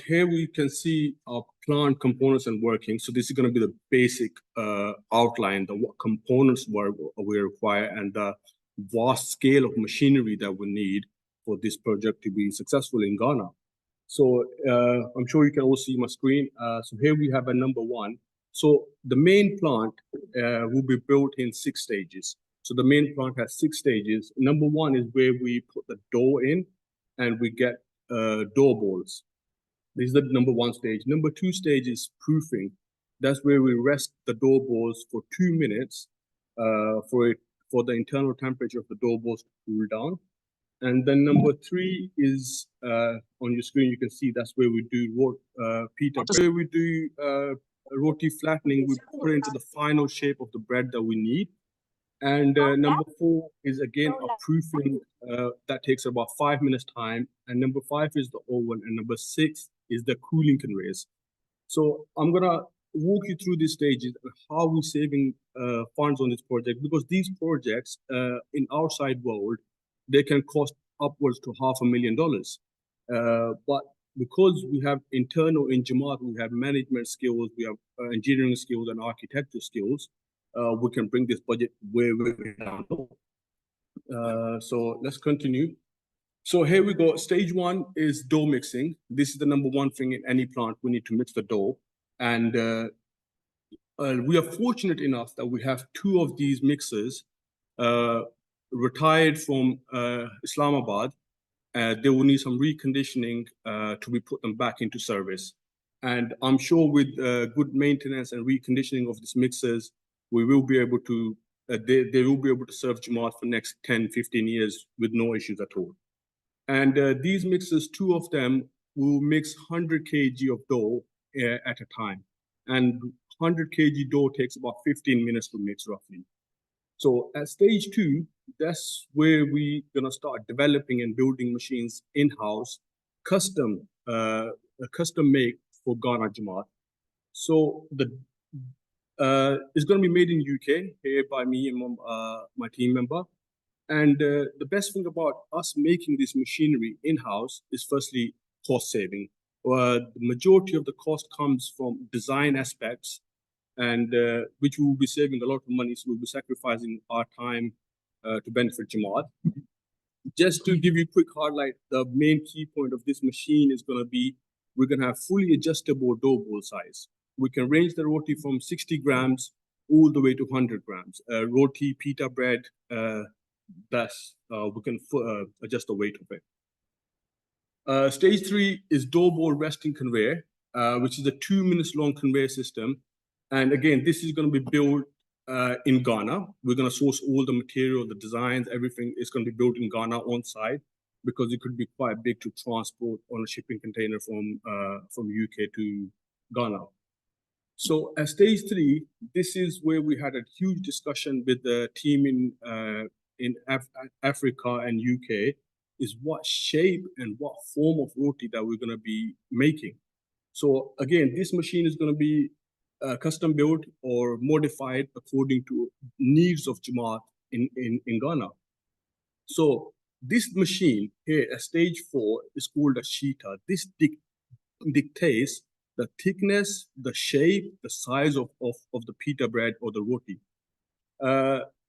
Here we can see our plant components and working. So this is going to be the basic outline, the what components we require, and the vast scale of machinery that we need for this project to be successful in Ghana. So I'm sure you can all see my screen. So here we have a number one. So the main plant will be built in 6 stages. So the main plant has 6 stages. Number one is where we put the door in and we get door bolts. This is the number one stage. Number 2 stage is proofing. That's where we rest the door bolts for 2 minutes for the internal temperature of the door bolts to cool down. And then number 3 is on your screen. You can see that's where we do pita. Where we do roti flattening, we put it into the final shape of the bread that we need. And number 4 is again a proofing that takes about 5 minutes time. And number 5 is the oven. And number 6 is the cooling conveyors. So I'm gonna walk you through these stages and how we're saving funds on this project, because these projects in outside world, they can cost upwards to $500,000. But because we have internal in Jamaat, we have management skills, we have engineering skills and architecture skills, we can bring this budget way down. So let's continue. So here we go. Stage 1 is dough mixing. This is the number 1 thing in any plant. We need to mix the dough. And we are fortunate enough that we have 2 of these mixers retired from Islamabad. They will need some reconditioning to be put them back into service. And I'm sure with good maintenance and reconditioning of these mixers, we will be able to, they will be able to serve Jamaat for next 10, 15 years with no issues at all. And these mixers, 2 of them will mix 100 kg of dough at a time. And 100 kg dough takes about 15 minutes to mix roughly. So at stage 2, that's where we're gonna start developing and building machines in-house, custom made for Ghana Jamaat. So it's gonna be made in UK here by me and my team member. And the best thing about us making this machinery in-house is firstly cost saving. The majority of the cost comes from design aspects, and which we will be saving a lot of money, so we'll be sacrificing our time to benefit Jamaat. Just to give you a quick highlight, the main key point of this machine is going to be, we're going to have fully adjustable dough ball size. We can range the roti from 60 grams all the way to 100 grams. Roti, pita bread, we can adjust the weight of it. Stage 3 is dough ball resting conveyor, which is a 2 minutes long conveyor system. And again, this is going to be built in Ghana. We're going to source all the material, the designs, everything is going to be built in Ghana on site, because it could be quite big to transport on a shipping container from UK to Ghana. So at stage 3, this is where we had a huge discussion with the team in Africa and UK, is what shape and what form of roti that we're going to be making. So again, this machine is going to be custom built or modified according to needs of Jamaat in Ghana. So this machine here at stage 4 is called a sheeta. This dictates the thickness, the shape, the size of the pita bread or the roti.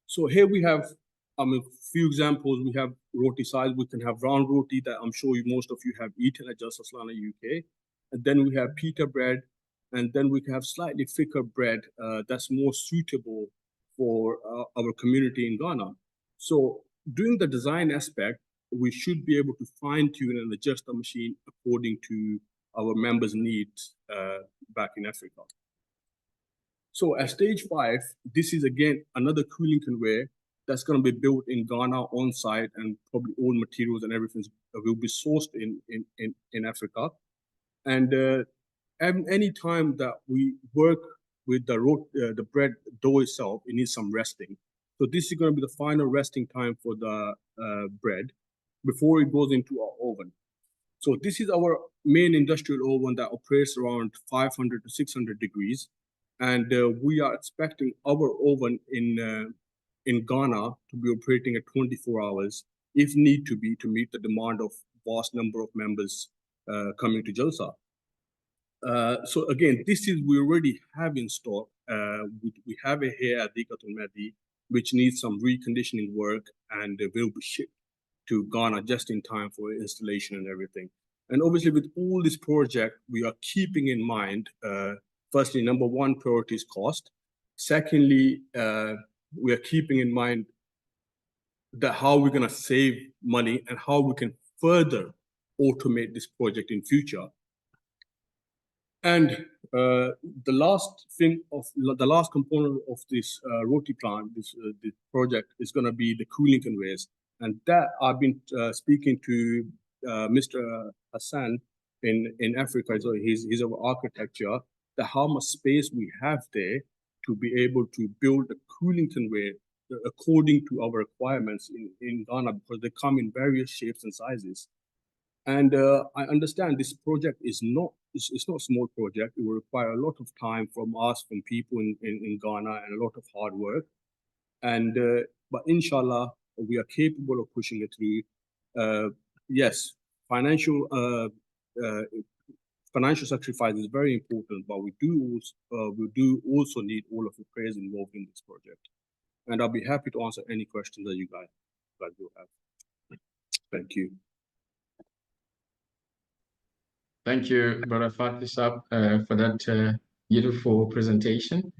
So here we have a few examples. We have roti size. We can have round roti that I'm sure most of you have eaten at Jalsa Salana UK. And then we have pita bread. And then we can have slightly thicker bread that's more suitable for our community in Ghana. So during the design aspect, we should be able to fine tune and adjust the machine according to our members' needs back in Africa. So at stage 5, this is again another cooling conveyor that's going to be built in Ghana on site, and probably all materials and everything will be sourced in Africa. And any time that we work with the bread dough itself, it needs some resting. So this is going to be the final resting time for the bread before it goes into our oven. So this is our main industrial oven that operates around 500 to 600 degrees. And we are expecting our oven in Ghana to be operating at 24 hours, if need to be, to meet the demand of vast number of members coming to Jalsa. So again, this is we already have in stock. We have it here at Dikatul Mehdi, which needs some reconditioning work, and will be shipped to Ghana just in time for installation and everything. And obviously, with all this project, we are keeping in mind, firstly, number one priority is cost. Secondly, we are keeping in mind that how we're going to save money and how we can further automate this project in future. And the last component of this Roti plant, this project, is going to be the cooling conveyors. And that I've been speaking to Mr. Hassan in Africa. So he's our architecture. How much space we have there to be able to build a cooling conveyor according to our requirements in Ghana, because they come in various shapes and sizes. And I understand this project is not it's not a small project. It will require a lot of time from us, from people in Ghana, and a lot of hard work. And but inshallah, we are capable of pushing it through. Yes, financial sacrifice is very important, but we do also need all of the prayers involved in this project. And I'll be happy to answer any questions that you guys will have. Thank you. Thank you, Brother Fatisab, for that beautiful presentation.